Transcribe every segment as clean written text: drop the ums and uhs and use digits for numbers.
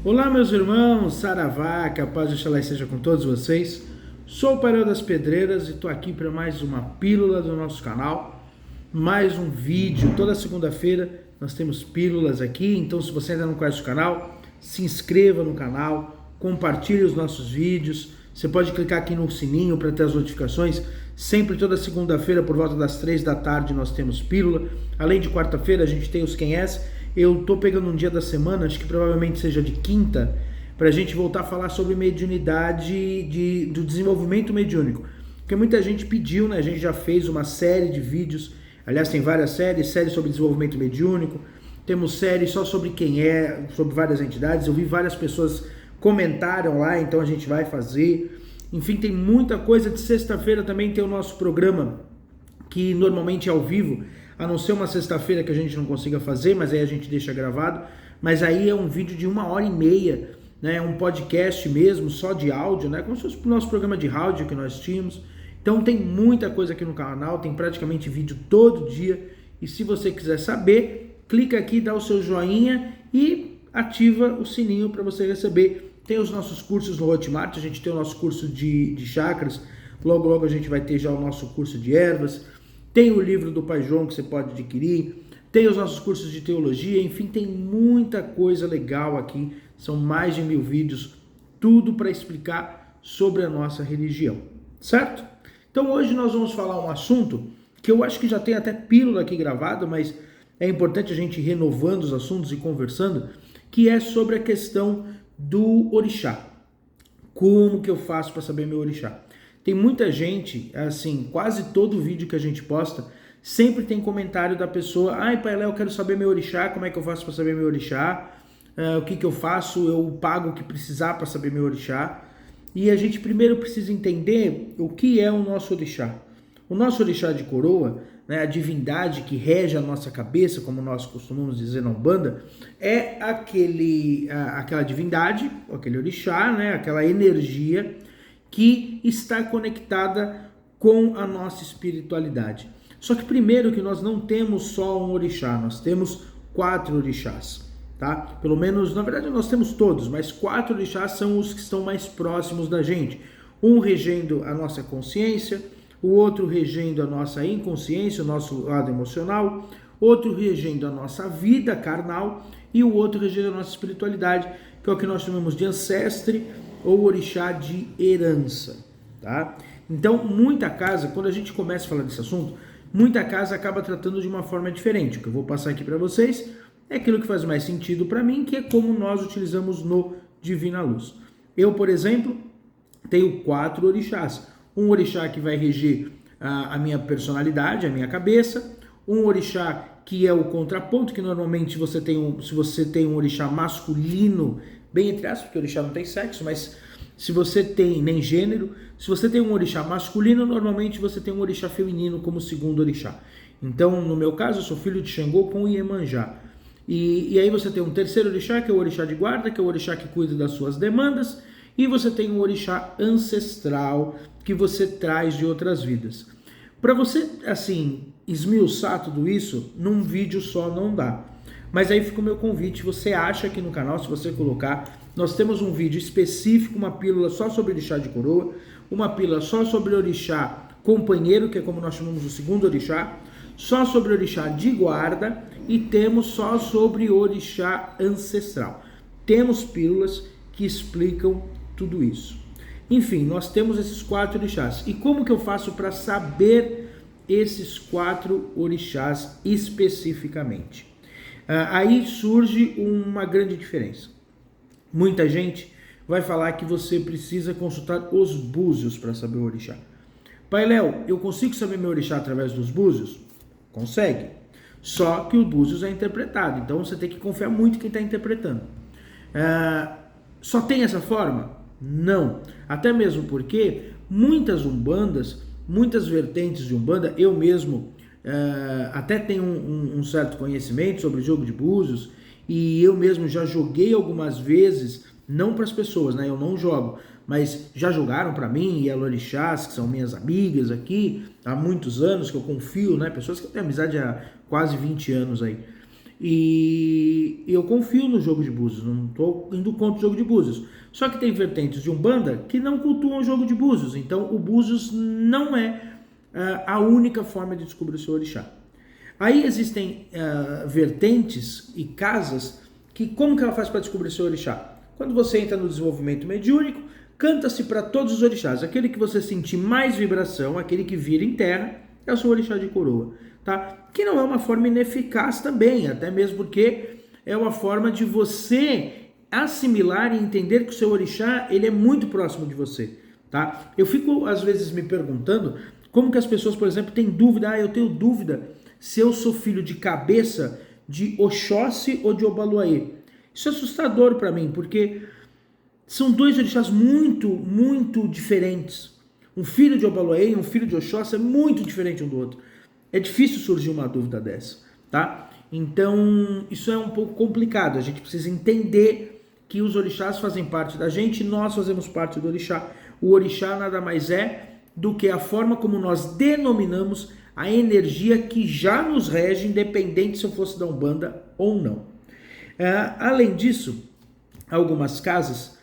Olá, meus irmãos, saravá, que a paz de Oxalá esteja com todos vocês. Sou o Painel das Pedreiras e estou aqui para mais uma pílula do nosso canal, mais um vídeo. Toda segunda-feira nós temos pílulas aqui, então se você ainda não conhece o canal, se inscreva no canal, compartilhe os nossos vídeos. Você pode clicar aqui no sininho para ter as notificações. Sempre toda segunda-feira por volta das 3 da tarde nós temos pílula. Além de quarta-feira a gente tem os Quem És. Eu tô pegando um dia da semana, acho que provavelmente seja de quinta, para a gente voltar a falar sobre mediunidade do desenvolvimento mediúnico. Porque muita gente pediu, né? A gente já fez uma série de vídeos, aliás tem várias séries sobre desenvolvimento mediúnico, temos séries só sobre quem é, sobre várias entidades, eu vi várias pessoas comentaram lá, então a gente vai fazer. Enfim, tem muita coisa. De sexta-feira também tem o nosso programa, que normalmente é ao vivo, a não ser uma sexta-feira que a gente não consiga fazer, mas aí a gente deixa gravado. Mas aí é um vídeo de 1h30, né? É um podcast mesmo, só de áudio, né? Como se fosse o nosso programa de rádio que nós tínhamos. Então tem muita coisa aqui no canal, tem praticamente vídeo todo dia. E se você quiser saber, clica aqui, dá o seu joinha e ativa o sininho para você receber. Tem os nossos cursos no Hotmart, a gente tem o nosso curso de chakras, logo a gente vai ter já o nosso curso de ervas. Tem o livro do Pai João que você pode adquirir, tem os nossos cursos de teologia, enfim, tem muita coisa legal aqui, são mais de 1000 vídeos, tudo para explicar sobre a nossa religião, certo? Então hoje nós vamos falar um assunto que eu acho que já tem até pílula aqui gravada, mas é importante a gente ir renovando os assuntos e conversando, que é sobre a questão do orixá. Como que eu faço para saber meu orixá? Tem muita gente, assim, quase todo vídeo que a gente posta, sempre tem comentário da pessoa: ai, Pai Léo, eu quero saber meu orixá, como é que eu faço para saber meu orixá? O que eu faço? Eu pago o que precisar para saber meu orixá. E a gente primeiro precisa entender o que é o nosso orixá. O nosso orixá de coroa, né, a divindade que rege a nossa cabeça, como nós costumamos dizer na Umbanda, é aquela divindade, aquele orixá, né, aquela energia que está conectada com a nossa espiritualidade. Só que primeiro que nós não temos só um orixá, nós temos 4 orixás, tá? Pelo menos, na verdade nós temos todos, mas 4 orixás são os que estão mais próximos da gente. Um regendo a nossa consciência, o outro regendo a nossa inconsciência, o nosso lado emocional, outro regendo a nossa vida carnal e o outro regendo a nossa espiritualidade, que é o que nós chamamos de ancestre ou orixá de herança, tá? Então, muita casa, quando a gente começa a falar desse assunto, muita casa acaba tratando de uma forma diferente. O que eu vou passar aqui para vocês é aquilo que faz mais sentido para mim, que é como nós utilizamos no Divina Luz. Eu, por exemplo, tenho 4 orixás. Um orixá que vai reger a minha personalidade, a minha cabeça. Um orixá que é o contraponto, que normalmente se você tem um orixá masculino, bem entre aspas, porque o orixá não tem sexo, mas se você tem nem gênero, se você tem um orixá masculino, normalmente você tem um orixá feminino como segundo orixá. Então, no meu caso, eu sou filho de Xangô com Iemanjá. E aí você tem um terceiro orixá, que é o orixá de guarda, que é o orixá que cuida das suas demandas, e você tem um orixá ancestral que você traz de outras vidas. Para você, assim, esmiuçar tudo isso, num vídeo só não dá. Mas aí fica o meu convite, você acha aqui no canal, se você colocar, nós temos um vídeo específico, uma pílula só sobre orixá de coroa, uma pílula só sobre orixá companheiro, que é como nós chamamos o segundo orixá, só sobre orixá de guarda e temos só sobre orixá ancestral. Temos pílulas que explicam tudo isso. Enfim, nós temos esses 4 orixás. E como que eu faço para saber esses 4 orixás especificamente? Aí surge uma grande diferença. Muita gente vai falar que você precisa consultar os búzios para saber o orixá. Pai Léo, eu consigo saber meu orixá através dos búzios? Consegue. Só que o búzios é interpretado, então você tem que confiar muito em quem está interpretando. Só tem essa forma? Não. Até mesmo porque muitas umbandas, muitas vertentes de umbanda, eu mesmo até tenho um certo conhecimento sobre o jogo de búzios, e eu mesmo já joguei algumas vezes, não para as pessoas, né? Eu não jogo, mas já jogaram para mim, e orixás, que são minhas amigas aqui, há muitos anos, que eu confio, né? Pessoas que eu tenho amizade há quase 20 anos aí. E eu confio no jogo de búzios, não estou indo contra o jogo de búzios. Só que tem vertentes de Umbanda que não cultuam o jogo de búzios, então o búzios não é a única forma de descobrir o seu orixá. Aí existem vertentes e casas que, como que ela faz para descobrir o seu orixá? Quando você entra no desenvolvimento mediúnico, canta-se para todos os orixás. Aquele que você sentir mais vibração, aquele que vira em terra, é o seu orixá de coroa. Tá? Que não é uma forma ineficaz também, até mesmo porque é uma forma de você assimilar e entender que o seu orixá ele é muito próximo de você. Tá? Eu fico às vezes me perguntando como que as pessoas, por exemplo, têm dúvida, eu tenho dúvida se eu sou filho de cabeça de Oxóssi ou de Obaluayê. Isso é assustador para mim, porque são dois orixás muito diferentes. Um filho de Obaluayê e um filho de Oxóssi é muito diferente um do outro. É difícil surgir uma dúvida dessa, tá? Então, isso é um pouco complicado. A gente precisa entender que os orixás fazem parte da gente, nós fazemos parte do orixá. O orixá nada mais é do que a forma como nós denominamos a energia que já nos rege, independente se eu fosse da Umbanda ou não. Além disso, algumas casas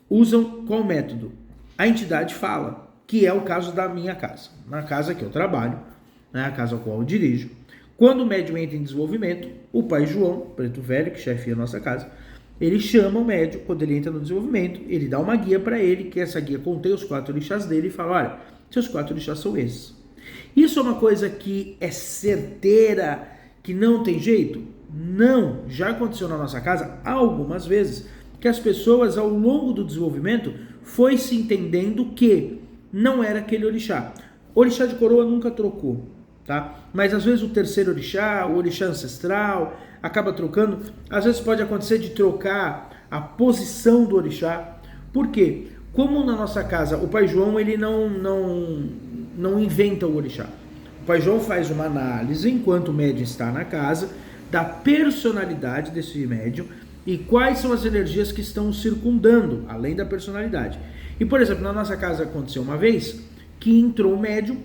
usam qual método? A entidade fala, que é o caso da minha casa. Na casa que eu trabalho, né, a casa a qual eu dirijo. Quando o médium entra em desenvolvimento, o pai João, preto velho, que chefia a nossa casa, ele chama o médium, quando ele entra no desenvolvimento, ele dá uma guia para ele, que essa guia contém os 4 orixás dele, e fala, olha, seus 4 orixás são esses. Isso é uma coisa que é certeira, que não tem jeito? Não, já aconteceu na nossa casa algumas vezes, que as pessoas ao longo do desenvolvimento foi se entendendo que não era aquele orixá. O orixá de coroa nunca trocou, tá? Mas às vezes o terceiro orixá, o orixá ancestral, acaba trocando. Às vezes pode acontecer de trocar a posição do orixá. Por quê? Como na nossa casa o pai João ele não inventa o orixá. O pai João faz uma análise enquanto o médium está na casa da personalidade desse médium e quais são as energias que estão circundando, além da personalidade. E por exemplo, na nossa casa aconteceu uma vez que entrou um médium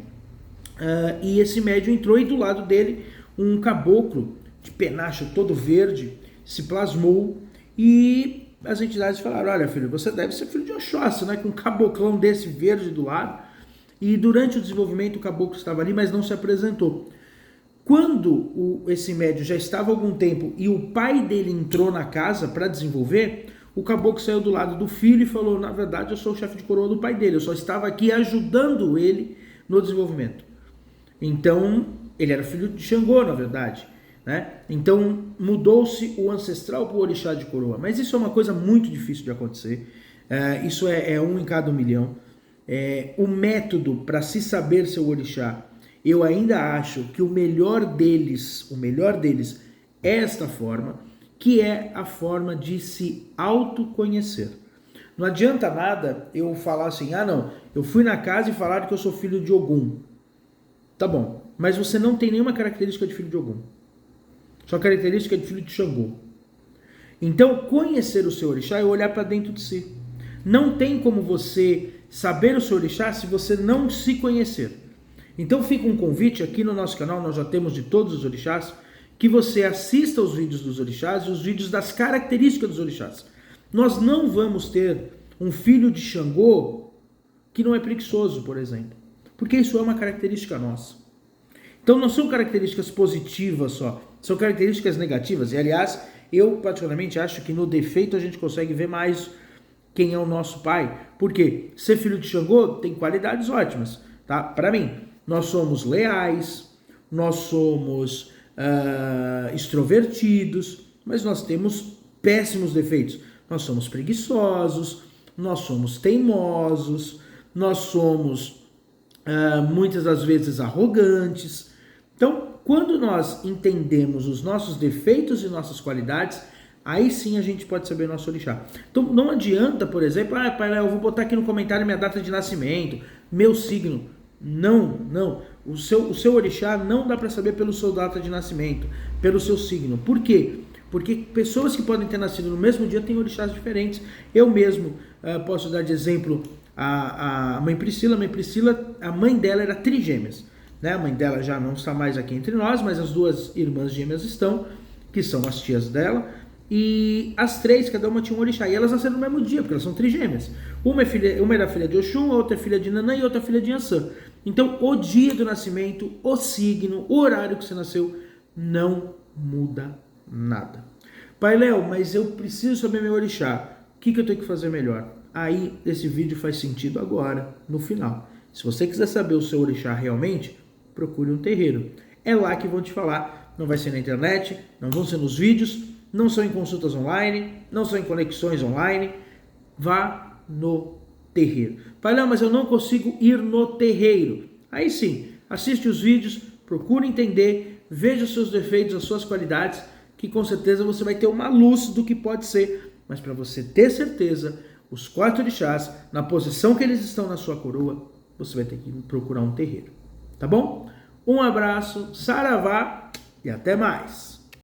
e esse médium entrou e do lado dele um caboclo de penacho todo verde se plasmou e as entidades falaram, olha filho, você deve ser filho de Oxóssi, né? Com um caboclão desse verde do lado. E durante o desenvolvimento o caboclo estava ali, mas não se apresentou. Quando esse médium já estava há algum tempo e o pai dele entrou na casa para desenvolver, o caboclo saiu do lado do filho e falou, na verdade eu sou o chefe de coroa do pai dele, eu só estava aqui ajudando ele no desenvolvimento. Então, ele era filho de Xangô, na verdade. Né? Então, mudou-se o ancestral para o orixá de coroa. Mas isso é uma coisa muito difícil de acontecer. Isso é 1 em cada 1 milhão. O método para se saber seu orixá, eu ainda acho que o melhor deles é esta forma, que é a forma de se autoconhecer. Não adianta nada eu falar assim, não, eu fui na casa e falaram que eu sou filho de Ogum. Tá bom, mas você não tem nenhuma característica de filho de Ogum. Sua característica é de filho de Xangô. Então, conhecer o seu orixá é olhar para dentro de si. Não tem como você saber o seu orixá se você não se conhecer. Então fica um convite aqui no nosso canal, nós já temos de todos os orixás, que você assista os vídeos dos orixás e os vídeos das características dos orixás. Nós não vamos ter um filho de Xangô que não é preguiçoso, por exemplo, porque isso é uma característica nossa. Então não são características positivas só, são características negativas. E aliás, eu particularmente acho que no defeito a gente consegue ver mais quem é o nosso pai. Porque ser filho de Xangô tem qualidades ótimas, tá? Para mim, nós somos leais, nós somos extrovertidos, mas nós temos péssimos defeitos. Nós somos preguiçosos, nós somos teimosos, nós somos muitas das vezes arrogantes. Então, quando nós entendemos os nossos defeitos e nossas qualidades, aí sim a gente pode saber nosso orixá. Então não adianta, por exemplo, pai, eu vou botar aqui no comentário minha data de nascimento, meu signo. Não. O seu orixá não dá para saber pelo seu data de nascimento, pelo seu signo. Por quê? Porque pessoas que podem ter nascido no mesmo dia têm orixás diferentes. Eu mesmo posso dar de exemplo a mãe Priscila. A mãe Priscila, a mãe dela era trigêmeas. Né? A mãe dela já não está mais aqui entre nós, mas as duas irmãs gêmeas estão, que são as tias dela, e as três, cada uma tinha um orixá, e elas nasceram no mesmo dia, porque elas são trigêmeas. Uma era filha de Oxum, a outra é filha de Nanã e a outra é filha de Iansã. Então, o dia do nascimento, o signo, o horário que você nasceu, não muda nada. Pai Léo, mas eu preciso saber meu orixá. O que eu tenho que fazer melhor? Aí, esse vídeo faz sentido agora, no final. Se você quiser saber o seu orixá realmente, procure um terreiro. É lá que vão te falar. Não vai ser na internet, não vão ser nos vídeos, não são em consultas online, não são em conexões online. Vá no terreiro. Pai Léo, mas eu não consigo ir no terreiro. Aí sim, assiste os vídeos, procure entender, veja os seus defeitos, as suas qualidades, que com certeza você vai ter uma luz do que pode ser. Mas para você ter certeza, os 4 orixás, na posição que eles estão na sua coroa, você vai ter que procurar um terreiro. Tá bom? Um abraço, saravá e até mais!